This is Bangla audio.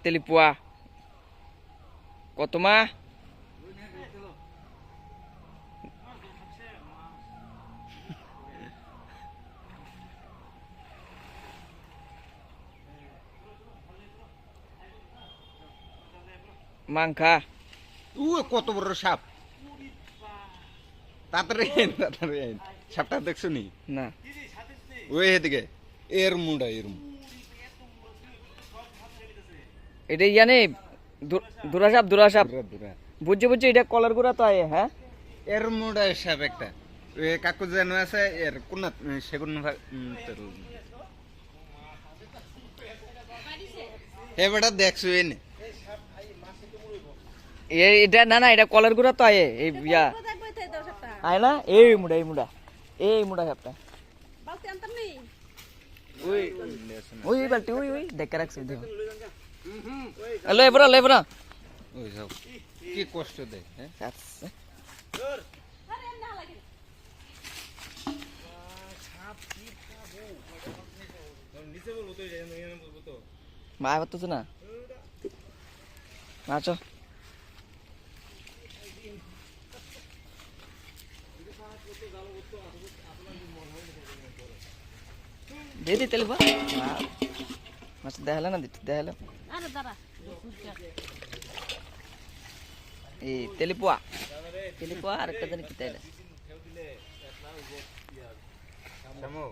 তেলিপুয়া কত মা মাংখা কত বড় সাপ তাড়াতাড়ি সাপটা দেখছো নি না ওই এদিকে এর মুন্ডা এটা জানে দুরাসাপ বুঝছি এটা কলার গুড়া তো আয়ে হ্যাঁ এর মুন্ডা সাপ একটা ওই কাকু যেন আছে এর কোন সেগুন হে বেটা দেখছো এনে এটা না এটা কলার গুড়া তো আয়ে এই ইয়া আয় না এই মুড়া সাপটা ওই বালতি ওই দেখে রাখছি দেখো লেবরা ওই সব কি কষ্ট দেয় হ্যাঁ মা বাতো না আচ্ছা दे तेल बा मस्त देहला ना देहला अरे दादा ए तेलिपुआ আর একটা জানি কি তাইলে সামো